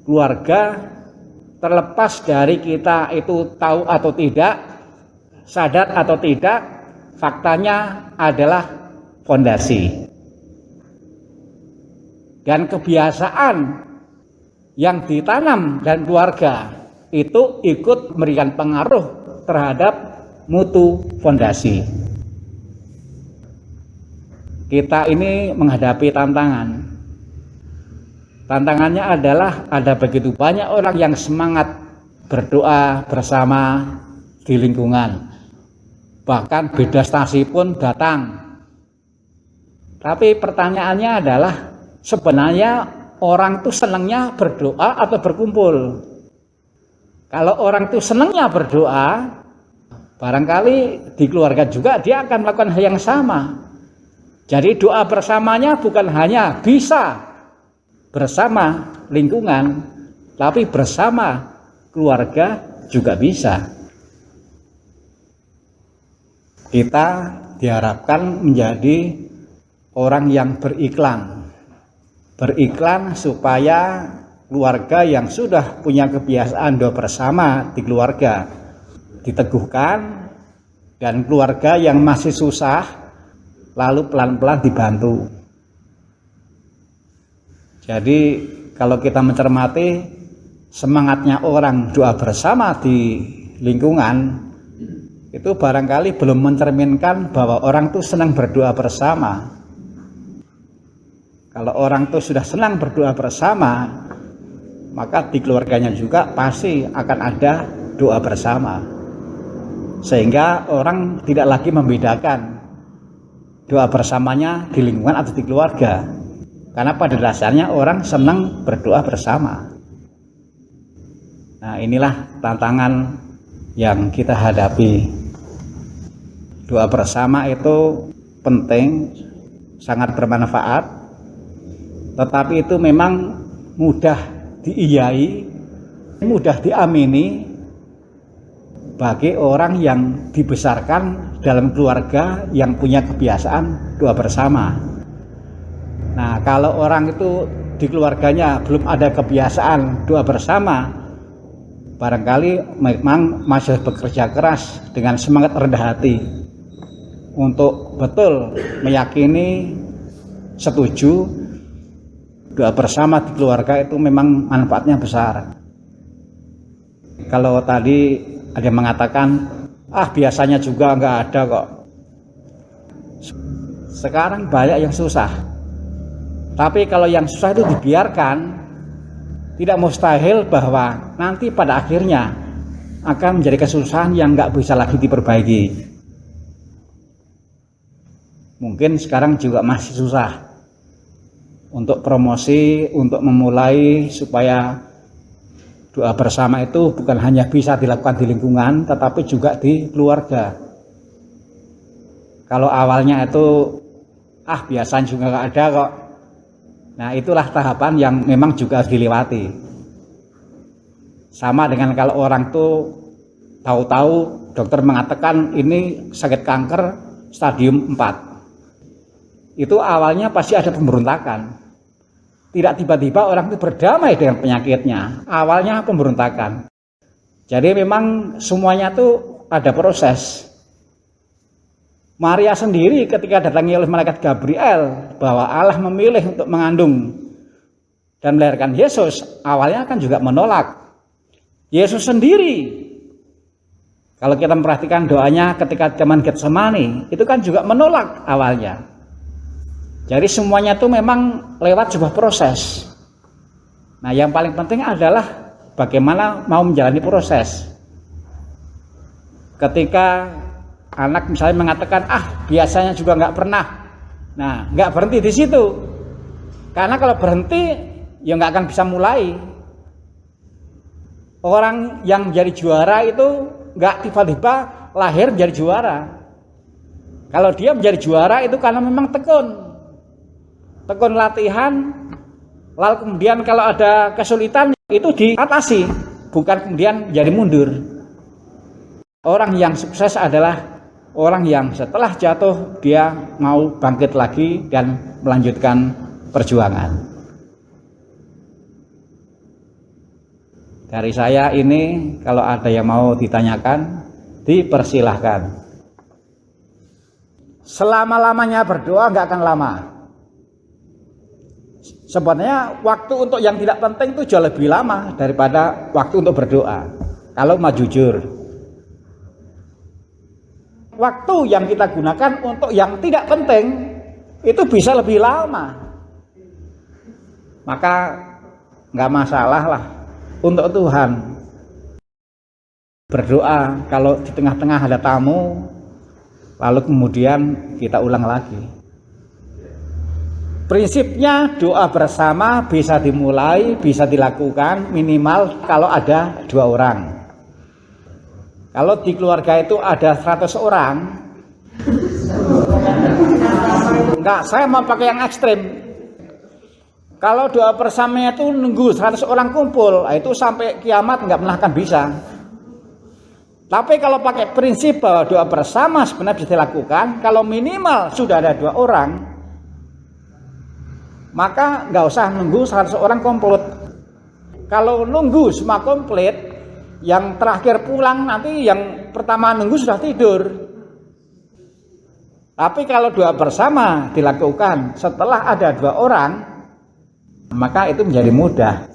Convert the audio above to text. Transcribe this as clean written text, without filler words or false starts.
keluarga, terlepas dari kita itu tahu atau tidak, sadar atau tidak, faktanya adalah fondasi. Dan kebiasaan yang ditanam dan keluarga itu ikut memberikan pengaruh terhadap mutu fondasi. Kita ini menghadapi tantangan. Tantangannya adalah ada begitu banyak orang yang semangat berdoa bersama di lingkungan. Bahkan beda stasi pun datang. Tapi pertanyaannya adalah sebenarnya orang itu senangnya berdoa atau berkumpul? Kalau orang itu senangnya berdoa, barangkali di keluarga juga dia akan melakukan hal yang sama. Jadi doa bersamanya bukan hanya bisa bersama lingkungan, tapi bersama keluarga juga bisa. Kita diharapkan menjadi orang yang beriklan supaya keluarga yang sudah punya kebiasaan doa bersama di keluarga diteguhkan, dan keluarga yang masih susah lalu pelan-pelan dibantu. Jadi kalau kita mencermati semangatnya orang doa bersama di lingkungan, itu barangkali belum mencerminkan bahwa orang itu senang berdoa bersama. Kalau orang itu sudah senang berdoa bersama, maka di keluarganya juga pasti akan ada doa bersama. Sehingga orang tidak lagi membedakan doa bersamanya di lingkungan atau di keluarga, karena pada dasarnya orang senang berdoa bersama. Nah, inilah tantangan yang kita hadapi. Doa bersama itu penting, sangat bermanfaat, tetapi itu memang mudah diiyai, mudah diamini bagi orang yang dibesarkan dalam keluarga yang punya kebiasaan doa bersama. Nah, kalau orang itu di keluarganya belum ada kebiasaan doa bersama, barangkali memang masih bekerja keras dengan semangat rendah hati untuk betul meyakini, setuju doa bersama di keluarga itu memang manfaatnya besar. Kalau tadi ada yang mengatakan, biasanya juga nggak ada kok. Sekarang banyak yang susah. Tapi kalau yang susah itu dibiarkan, tidak mustahil bahwa nanti pada akhirnya akan menjadi kesusahan yang nggak bisa lagi diperbaiki. Mungkin sekarang juga masih susah untuk promosi, untuk memulai supaya doa bersama itu bukan hanya bisa dilakukan di lingkungan, tetapi juga di keluarga. Kalau awalnya itu biasanya juga nggak ada kok. Nah, itulah tahapan yang memang juga harus dilewati. Sama dengan kalau orang tuh tahu-tahu dokter mengatakan ini sakit kanker stadium 4. Itu awalnya pasti ada pemberontakan. Tidak tiba-tiba orang itu berdamai dengan penyakitnya. Awalnya pemberontakan. Jadi memang semuanya itu ada proses. Maria sendiri ketika datangi oleh malaikat Gabriel bahwa Allah memilih untuk mengandung dan melahirkan Yesus, awalnya kan juga menolak. Yesus sendiri, kalau kita memperhatikan doanya ketika zaman Getsemani, itu kan juga menolak awalnya. Jadi semuanya itu memang lewat sebuah proses. Nah, yang paling penting adalah bagaimana mau menjalani proses. Ketika anak misalnya mengatakan, biasanya juga nggak pernah. Nah, nggak berhenti di situ. Karena kalau berhenti, ya nggak akan bisa mulai. Orang yang menjadi juara itu nggak tiba-tiba lahir menjadi juara. Kalau dia menjadi juara itu karena memang tekun latihan, lalu kemudian kalau ada kesulitan itu diatasi, bukan kemudian menjadi mundur. Orang yang sukses adalah orang yang setelah jatuh dia mau bangkit lagi dan melanjutkan perjuangan. Dari saya ini, kalau ada yang mau ditanyakan, dipersilahkan. Selama-lamanya berdoa nggak akan lama. Sebenarnya waktu untuk yang tidak penting itu jauh lebih lama daripada waktu untuk berdoa. Kalau mau jujur, waktu yang kita gunakan untuk yang tidak penting itu bisa lebih lama. Maka nggak masalah lah untuk Tuhan. Berdoa kalau di tengah-tengah ada tamu, lalu kemudian kita ulang lagi. Prinsipnya doa bersama bisa dimulai, bisa dilakukan minimal kalau ada 2 orang. Kalau di keluarga itu ada 100 orang, enggak, saya mau pakai yang ekstrim. Kalau doa bersamanya itu nunggu 100 orang kumpul, itu sampai kiamat enggak pernah akan bisa. Tapi kalau pakai prinsip bahwa doa bersama sebenarnya bisa dilakukan, kalau minimal sudah ada 2 orang, maka nggak usah nunggu 100 orang komplit. Kalau nunggu semua komplit, yang terakhir pulang nanti yang pertama nunggu sudah tidur. Tapi kalau doa bersama dilakukan setelah ada 2 orang, maka itu menjadi mudah.